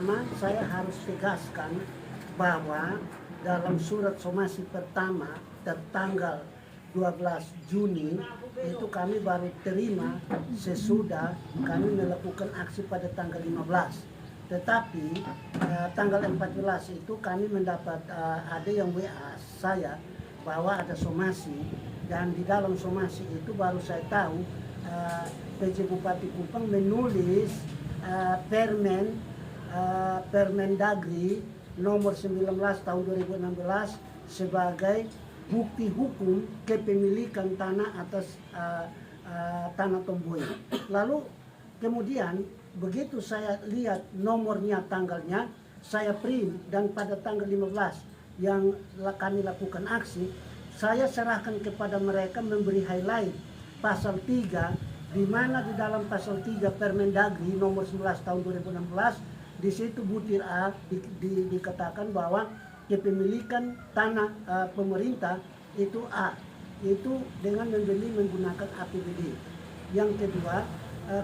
Pertama, saya harus tegaskan bahwa dalam surat somasi pertama tertanggal 12 Juni itu kami baru terima sesudah kami melakukan aksi pada tanggal 15. Tetapi tanggal 14 itu kami mendapat ada yang WA saya bahwa ada somasi, dan di dalam somasi itu baru saya tahu PJ Bupati Kupang menulis Permendagri nomor 19 tahun 2016 sebagai bukti hukum kepemilikan tanah atas tanah Tomboya. Lalu kemudian begitu saya lihat nomornya, tanggalnya, saya print, dan pada tanggal 15 yang kami lakukan aksi, saya serahkan kepada mereka memberi highlight pasal 3, di mana di dalam pasal 3 Permendagri nomor 11 tahun 2016 di situ butir A dikatakan bahwa kepemilikan tanah pemerintah itu A, itu dengan membeli menggunakan APBD. Yang kedua,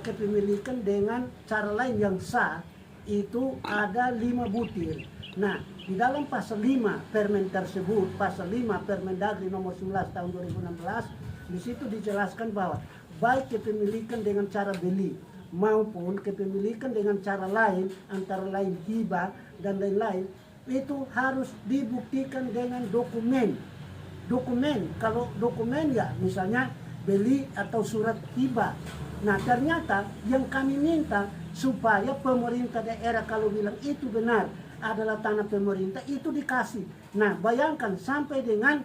kepemilikan dengan cara lain yang sah itu ada 5 butir. Nah, di dalam pasal 5 Permen tersebut, pasal 5 Permendagri nomor 11 tahun 2016, di situ dijelaskan bahwa baik kepemilikan dengan cara beli maupun kepemilikan dengan cara lain, antara lain hibah dan lain-lain, itu harus dibuktikan dengan dokumen. Kalau dokumen ya misalnya beli atau surat hibah. Nah, ternyata yang kami minta supaya pemerintah daerah kalau bilang itu benar adalah tanah pemerintah, itu dikasih. Nah, bayangkan sampai dengan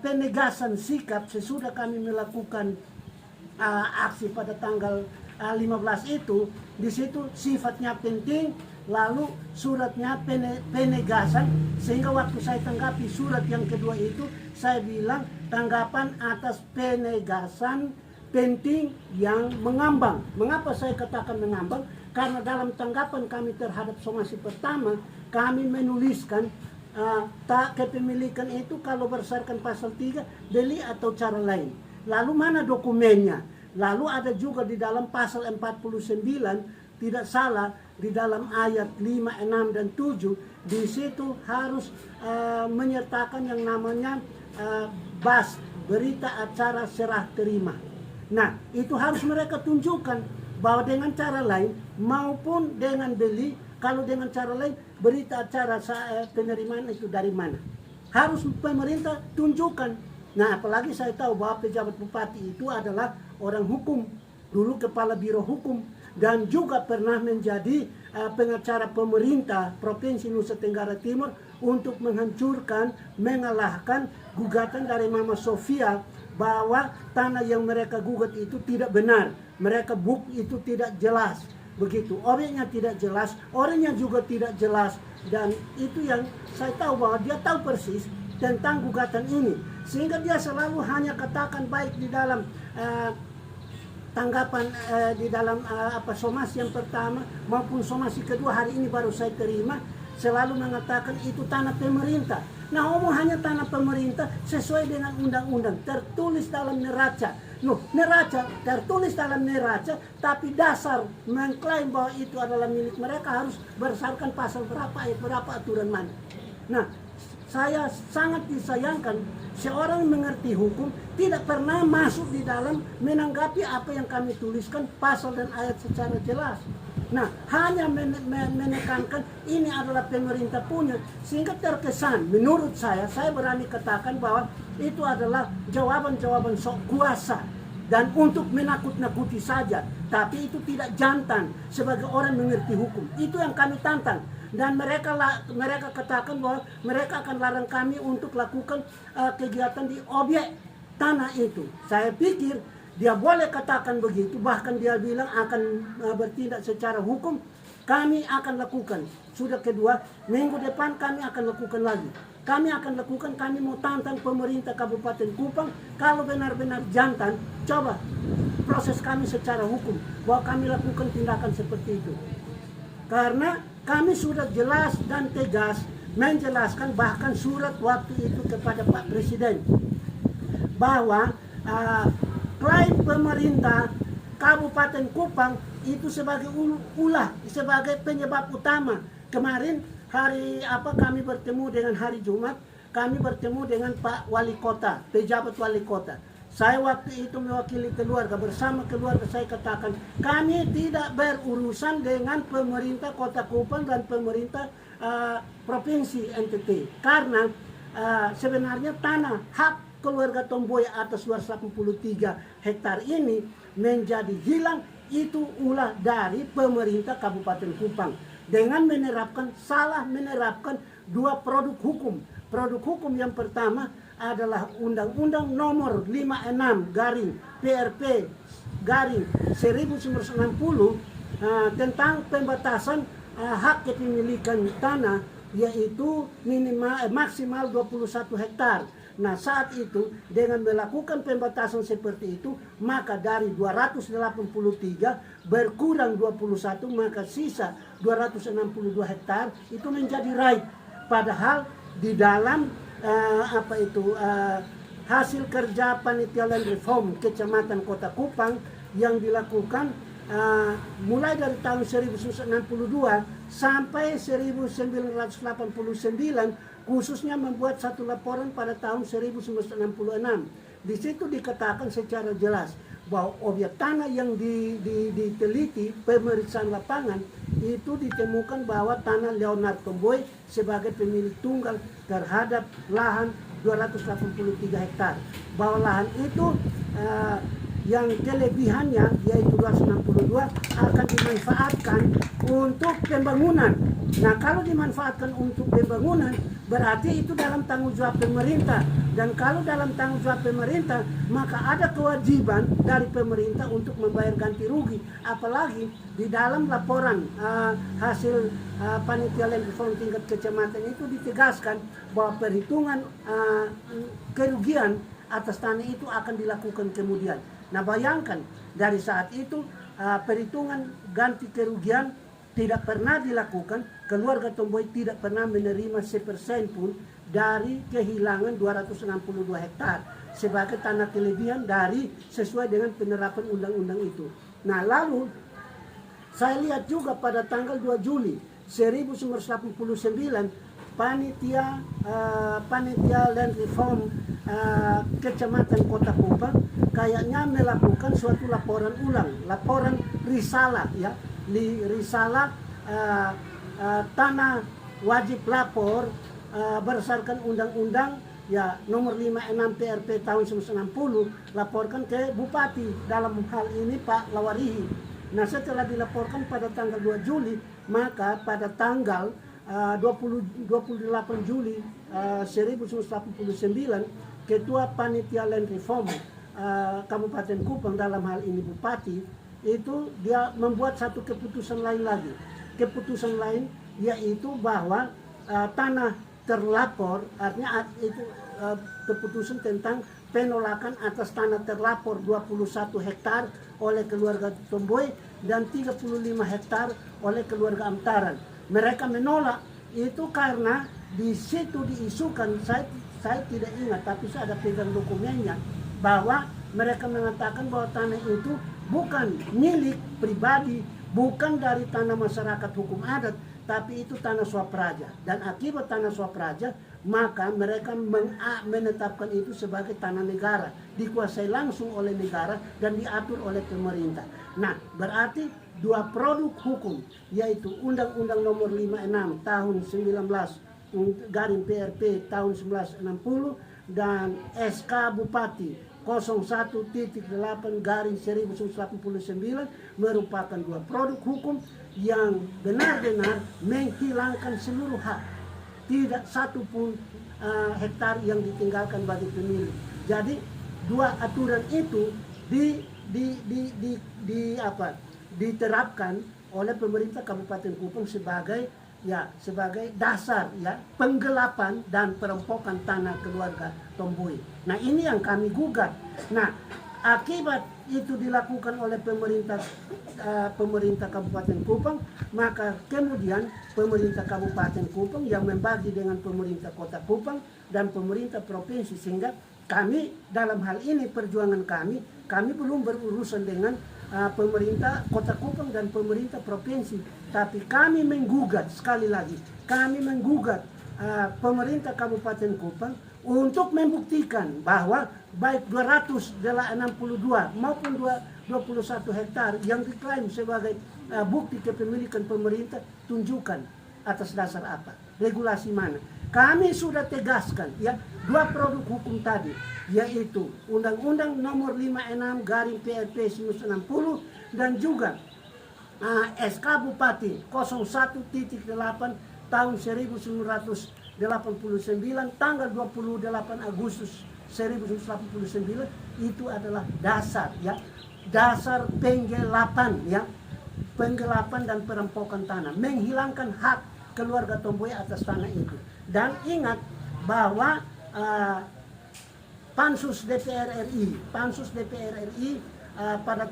penegasan sikap sesudah kami melakukan aksi pada tanggal 15 itu, di situ sifatnya penting, lalu suratnya penegasan, sehingga waktu saya tanggapi surat yang kedua itu, saya bilang tanggapan atas penegasan penting yang mengambang. Mengapa saya katakan mengambang? Karena dalam tanggapan kami terhadap somasi pertama, kami menuliskan kepemilikan itu kalau berdasarkan pasal 3 beli atau cara lain. Lalu mana dokumennya? Lalu ada juga di dalam pasal 49, tidak salah, di dalam ayat 5, 6, dan 7, di situ harus menyertakan yang namanya BAS, berita acara serah terima. Nah, itu harus mereka tunjukkan bahwa dengan cara lain maupun dengan beli, kalau dengan cara lain berita acara penerimaan itu dari mana. Harus pemerintah tunjukkan. Nah, apalagi saya tahu bahwa pejabat bupati itu adalah orang hukum, dulu kepala biro hukum, dan juga pernah menjadi pengacara pemerintah Provinsi Nusa Tenggara Timur untuk menghancurkan, mengalahkan gugatan dari Mama Sofia bahwa tanah yang mereka gugat itu tidak benar, mereka bukti itu tidak jelas. Begitu, objeknya tidak jelas, orangnya juga tidak jelas, dan itu yang saya tahu bahwa dia tahu persis tentang gugatan ini, sehingga dia selalu hanya katakan baik di dalam tanggapan di dalam somasi yang pertama maupun somasi kedua hari ini baru saya terima, selalu mengatakan itu tanah pemerintah. Nah, omong hanya tanah pemerintah sesuai dengan undang-undang tertulis dalam neraca. Neraca tertulis dalam neraca, tapi dasar mengklaim bahwa itu adalah milik mereka harus berdasarkan pasal berapa, ayat berapa, aturan mana. Nah, saya sangat disayangkan seorang mengerti hukum tidak pernah masuk di dalam menanggapi apa yang kami tuliskan pasal dan ayat secara jelas. Nah, hanya menekankan ini adalah pemerintah punya, sehingga terkesan menurut saya berani katakan bahwa itu adalah jawaban-jawaban sok kuasa dan untuk menakut-nakuti saja, tapi itu tidak jantan sebagai orang mengerti hukum. Itu yang kami tantang. Dan mereka katakan bahwa mereka akan larang kami untuk lakukan kegiatan di objek tanah itu. Saya pikir dia boleh katakan begitu, bahkan dia bilang akan bertindak secara hukum. Kami akan lakukan. Sudah kedua, minggu depan kami akan lakukan lagi. Kami akan lakukan, kami mau tantang pemerintah Kabupaten Kupang, kalau benar-benar jantan, coba proses kami secara hukum bahwa kami lakukan tindakan seperti itu. Karena kami sudah jelas dan tegas menjelaskan, bahkan surat waktu itu kepada Pak Presiden, bahwa klaim pemerintah Kabupaten Kupang itu sebagai sebagai penyebab utama. Kemarin kami bertemu dengan hari Jumat, kami bertemu dengan Pak Wali Kota, pejabat Wali Kota. Saya waktu itu mewakili keluarga, bersama keluarga saya katakan, kami tidak berurusan dengan pemerintah Kota Kupang dan pemerintah Provinsi NTT. Karena sebenarnya tanah hak keluarga Tomboy atas 283 hektar ini menjadi hilang, itu ulah dari pemerintah Kabupaten Kupang. Dengan salah menerapkan dua produk hukum. Produk hukum yang pertama adalah Undang-Undang Nomor 56 garing PRP garing 1960 tentang pembatasan hak kepemilikan tanah, yaitu maksimal 21 hektar. Nah, saat itu dengan melakukan pembatasan seperti itu, maka dari 283 berkurang 21, maka sisa 262 hektar itu menjadi right. Padahal di dalam hasil kerja panitia land reform Kecamatan Kota Kupang yang dilakukan mulai dari tahun 1962 sampai 1989, khususnya membuat satu laporan pada tahun 1966. Di situ dikatakan secara jelas bahwa objek tanah yang diteliti pemeriksaan lapangan itu ditemukan bahwa tanah Leonard Tomboy sebagai pemilik tunggal terhadap lahan 283 hektar. Bahwa lahan itu yang kelebihannya yaitu 262 akan dimanfaatkan untuk pembangunan. Nah, kalau dimanfaatkan untuk pembangunan berarti itu dalam tanggung jawab pemerintah, dan kalau dalam tanggung jawab pemerintah maka ada kewajiban dari pemerintah untuk membayar ganti rugi. Apalagi di dalam laporan hasil panitia land reform tingkat kecamatan itu ditegaskan bahwa perhitungan kerugian atas tanah itu akan dilakukan kemudian. Nah, bayangkan dari saat itu perhitungan ganti kerugian tidak pernah dilakukan. Keluarga Tomboy tidak pernah menerima 1% pun dari kehilangan 262 hektar sebagai tanah kelebihan dari sesuai dengan penerapan undang-undang itu. Nah, lalu saya lihat juga pada tanggal 2 Juli 1989 panitia land reform Kecamatan Kota Kupang kayaknya melakukan suatu laporan ulang, laporan risalah ya, risalah tanah wajib lapor berdasarkan undang-undang ya nomor 56 PRP tahun 1960, laporkan ke Bupati, dalam hal ini Pak Lawarihi. Nah, setelah dilaporkan pada tanggal 2 Juli, maka pada tanggal 28 Juli 1989, Ketua Panitia Land Reform Kabupaten Kupang, dalam hal ini Bupati, itu dia membuat satu keputusan lain lagi. Keputusan lain yaitu bahwa tanah terlapor, artinya itu keputusan tentang penolakan atas tanah terlapor 21 hektar oleh keluarga Tomboy dan 35 hektar oleh keluarga Amtaran. Mereka menolak itu karena di situ diisukan, saya tidak ingat, tapi saya ada pegang dokumennya, bahwa mereka mengatakan bahwa tanah itu bukan milik pribadi, bukan dari tanah masyarakat hukum adat, tapi itu tanah swapraja. Dan akibat tanah swapraja, maka mereka menetapkan itu sebagai tanah negara, dikuasai langsung oleh negara dan diatur oleh pemerintah. Nah, berarti dua produk hukum, yaitu Undang-Undang Nomor 56 tahun 19 garing PRP tahun 1960 dan SK Bupati 01.8 garing 1989 merupakan dua produk hukum yang benar-benar menghilangkan seluruh hak. Tidak satu pun hektar yang ditinggalkan bagi pemilik. Jadi dua aturan itu diterapkan oleh pemerintah Kabupaten Kupang sebagai dasar ya penggelapan dan perampokan tanah keluarga Tomboy. Nah, ini yang kami gugat. Nah, akibat itu dilakukan oleh pemerintah Kabupaten Kupang, maka kemudian pemerintah Kabupaten Kupang yang membagi dengan pemerintah Kota Kupang dan pemerintah provinsi, sehingga kami dalam hal ini perjuangan kami belum berurusan dengan pemerintah Kota Kupang dan pemerintah provinsi. Tapi kami menggugat, sekali lagi, kami menggugat pemerintah Kabupaten Kupang untuk membuktikan bahwa baik 262 maupun 21 hektar yang diklaim sebagai bukti kepemilikan pemerintah, tunjukkan atas dasar apa, regulasi mana. Kami sudah tegaskan ya, dua produk hukum tadi, yaitu Undang-Undang Nomor 56/PRP 1960 dan juga SK Bupati 01.8 tahun 1989 tanggal 28 Agustus 1989. Itu adalah dasar ya, dasar penggelapan ya, penggelapan dan perampokan tanah, menghilangkan hak keluarga Tomboya atas tanah itu. Dan ingat bahwa Pansus DPR RI pada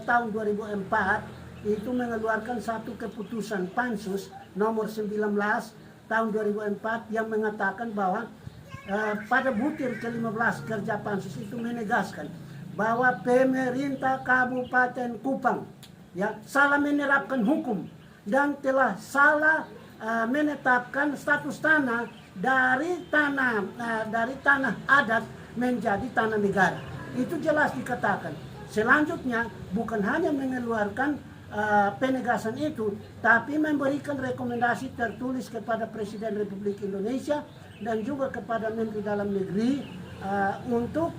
tahun 2004 itu mengeluarkan satu keputusan Pansus nomor 19 tahun 2004 yang mengatakan bahwa pada butir ke-15 kerja Pansus itu menegaskan bahwa pemerintah Kabupaten Kupang ya salah menerapkan hukum dan telah salah menetapkan status tanah dari tanah adat menjadi tanah negara. Itu jelas dikatakan. Selanjutnya bukan hanya mengeluarkan penegasan itu, tapi memberikan rekomendasi tertulis kepada Presiden Republik Indonesia dan juga kepada Menteri Dalam Negeri untuk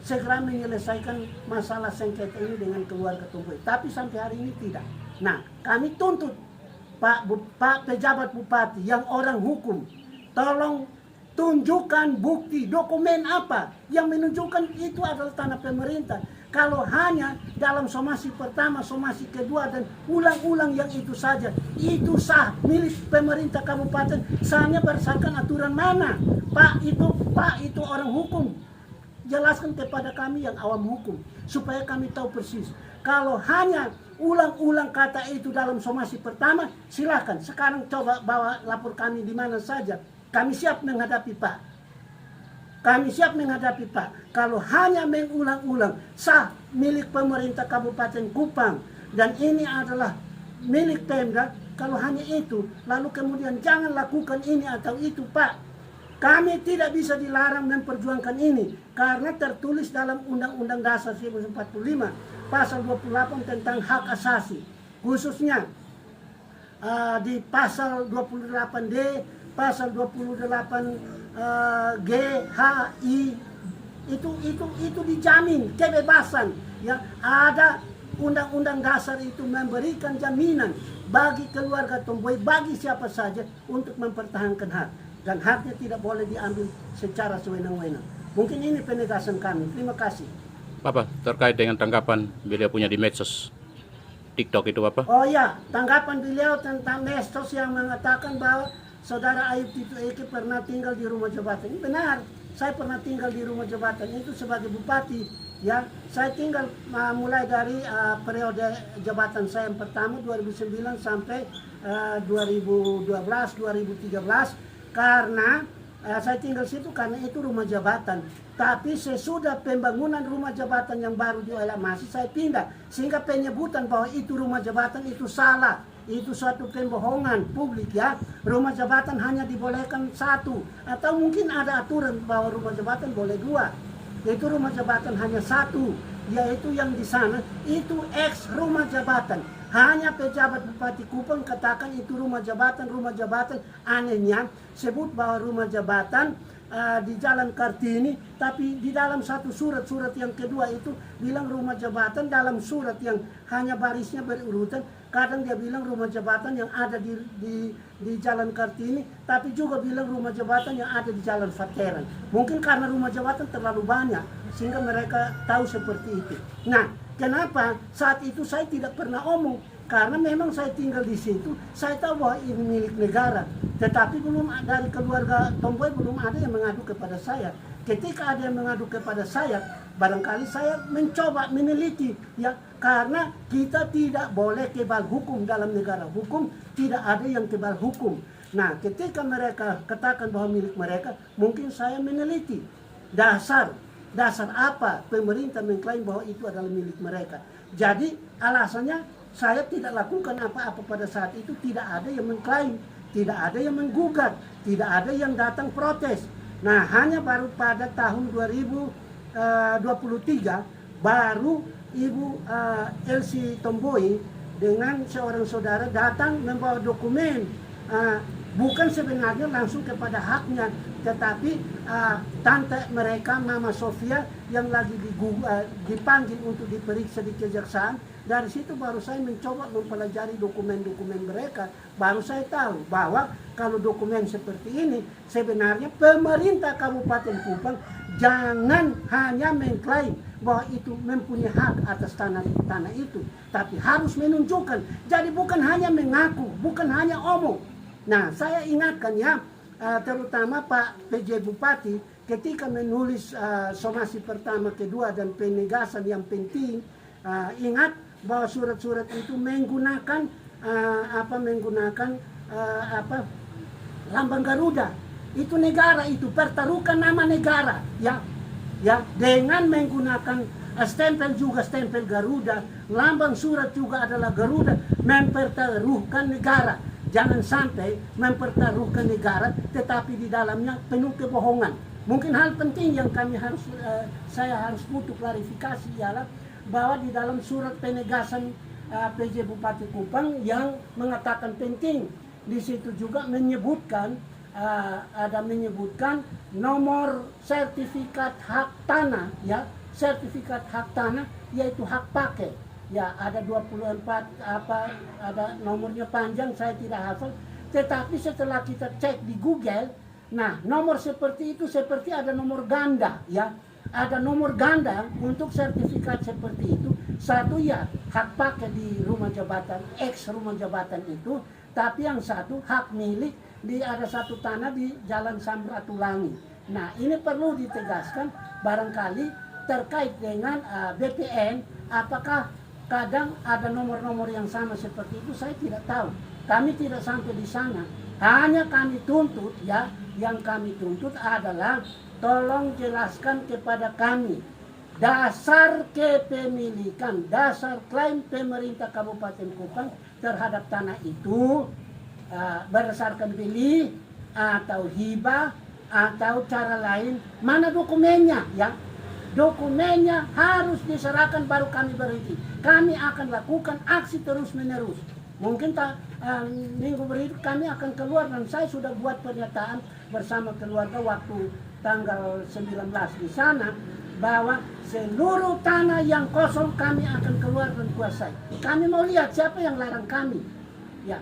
segera menyelesaikan masalah sengketa ini dengan keluarga Tomboya. Tapi sampai hari ini tidak. Nah, kami tuntut Pak pejabat bupati yang orang hukum, tolong tunjukkan bukti dokumen apa yang menunjukkan itu adalah tanah pemerintah. Kalau hanya dalam somasi pertama, somasi kedua dan ulang-ulang yang itu saja, itu sah milik pemerintah kabupaten. Sahnya berdasarkan aturan mana? Pak itu orang hukum. Jelaskan kepada kami yang awam hukum supaya kami tahu persis. Kalau hanya ulang-ulang kata itu dalam somasi pertama, silakan. Sekarang coba bawa lapor kami di mana saja. Kami siap menghadapi Pak. Kami siap menghadapi Pak. Kalau hanya mengulang-ulang sah milik pemerintah Kabupaten Kupang dan ini adalah milik Pemda, kalau hanya itu, lalu kemudian jangan lakukan ini atau itu Pak. Kami tidak bisa dilarang memperjuangkan ini karena tertulis dalam Undang-Undang Dasar 1945 pasal 28 tentang hak asasi, khususnya di pasal 28D, pasal 28 G, H, I itu dijamin kebebasan ya. Ada Undang-Undang Dasar itu memberikan jaminan bagi keluarga Tomboya, bagi siapa saja untuk mempertahankan hak. Dan haknya tidak boleh diambil secara sewenang-wenang. Mungkin ini penegasan kami. Terima kasih. Bapak, terkait dengan tanggapan beliau punya di medsos TikTok itu apa? Oh ya, tanggapan beliau tentang medsos yang mengatakan bahwa Saudara Ayub Tito Eki pernah tinggal di rumah jabatan. Ini benar, saya pernah tinggal di rumah jabatan itu sebagai bupati. Ya, saya tinggal mulai dari periode jabatan saya yang pertama 2009 sampai 2012-2013. Karena saya tinggal situ karena itu rumah jabatan. Tapi sesudah pembangunan rumah jabatan yang baru di Oela Masih saya pindah. Sehingga penyebutan bahwa itu rumah jabatan itu salah. Itu suatu pembohongan publik ya. Rumah jabatan hanya dibolehkan satu. Atau mungkin ada aturan bahwa rumah jabatan boleh dua. Itu rumah jabatan hanya satu. Yaitu yang di sana itu ex rumah jabatan. Hanya pejabat Bupati Kupang katakan itu rumah jabatan. Anehnya sebut bahwa rumah jabatan di Jalan Kartini, tapi di dalam satu surat yang kedua itu bilang rumah jabatan dalam surat yang hanya barisnya berurutan. Kadang dia bilang rumah jabatan yang ada di Jalan Kartini, tapi juga bilang rumah jabatan yang ada di Jalan Veteran. Mungkin karena rumah jabatan terlalu banyak, sehingga mereka tahu seperti itu. Nah, kenapa saat itu saya tidak pernah omong? Karena memang saya tinggal di situ, saya tahu bahwa ini milik negara. Tetapi belum dari keluarga Tomboya belum ada yang mengadu kepada saya. Ketika ada yang mengadu kepada saya, barangkali saya mencoba meneliti ya, karena kita tidak boleh kebal hukum dalam negara hukum, tidak ada yang kebal hukum. Nah, ketika mereka katakan bahwa milik mereka, mungkin saya meneliti dasar dasar apa pemerintah mengklaim bahwa itu adalah milik mereka. Jadi alasannya saya tidak lakukan apa-apa pada saat itu, tidak ada yang mengklaim, tidak ada yang menggugat, tidak ada yang datang protes. Nah, hanya baru pada tahun 2023 baru Ibu Elsie Tomboy dengan seorang saudara datang membawa dokumen, bukan sebenarnya langsung kepada haknya, tetapi tante mereka, Mama Sofia, yang lagi dipanggil untuk diperiksa di kejaksaan. Dari situ baru saya mencoba mempelajari dokumen-dokumen mereka, baru saya tahu bahwa kalau dokumen seperti ini sebenarnya pemerintah Kabupaten Kupang jangan hanya mengklaim bahwa itu mempunyai hak atas tanah itu, tapi harus menunjukkan. Jadi bukan hanya mengaku, bukan hanya omong. Nah, saya ingatkan ya, terutama Pak PJ Bupati ketika menulis somasi pertama, kedua, dan penegasan yang penting, ingat bahwa surat-surat itu menggunakan lambang Garuda. Itu negara, itu pertaruhkan nama negara, ya dengan menggunakan stempel juga stempel Garuda, lambang surat juga adalah Garuda, mempertaruhkan negara. Jangan sampai mempertaruhkan negara tetapi di dalamnya penuh kebohongan. Mungkin hal penting yang saya harus butuh klarifikasi ialah bahwa di dalam surat penegasan PJ Bupati Kupang yang mengatakan penting, di situ juga menyebutkan menyebutkan nomor sertifikat hak tanah, ya, sertifikat hak tanah yaitu hak pakai. Ya, ada 24 ada nomornya panjang, saya tidak hafal. Tetapi setelah kita cek di Google, nah nomor seperti itu seperti ada nomor ganda, ya. Ada nomor ganda untuk sertifikat seperti itu. Satu ya hak pakai di rumah jabatan, ex rumah jabatan itu, tapi yang satu hak milik di ada satu tanah di Jalan Samratulangi. Nah, ini perlu ditegaskan barangkali terkait dengan BPN, apakah kadang ada nomor-nomor yang sama seperti itu, saya tidak tahu. Kami tidak sampai di sana. Hanya kami tuntut, ya, yang kami tuntut adalah tolong jelaskan kepada kami dasar kepemilikan, dasar klaim pemerintah Kabupaten Kupang terhadap tanah itu berdasarkan beli atau hibah atau cara lain. Mana dokumennya, ya? Dokumennya harus diserahkan baru kami berhenti. Kami akan lakukan aksi terus menerus. Mungkin minggu berikut kami akan keluar, dan saya sudah buat pernyataan bersama keluarga waktu tanggal 19 di sana bahwa seluruh tanah yang kosong kami akan keluar dan kuasai. Kami mau lihat siapa yang larang kami. Ya,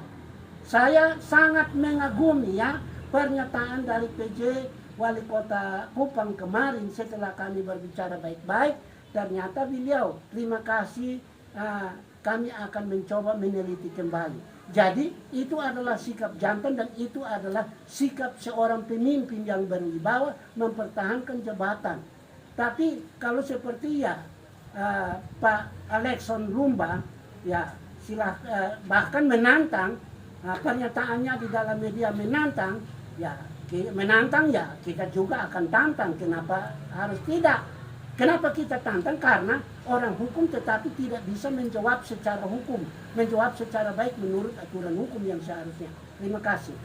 saya sangat mengagumi ya pernyataan dari PJ Wali Kota Kupang kemarin setelah kami berbicara baik-baik. Ternyata beliau, terima kasih, kami akan mencoba meneliti kembali. Jadi itu adalah sikap jantan dan itu adalah sikap seorang pemimpin yang berwibawa mempertahankan jabatan. Tapi kalau seperti ya Pak Alexon Lumba, ya bahkan menantang, pernyataannya di dalam media menantang ya kita juga akan tantang. Kenapa harus tidak? Kenapa kita tantang? Karena orang hukum tetapi tidak bisa menjawab secara hukum, menjawab secara baik menurut aturan hukum yang seharusnya. Terima kasih.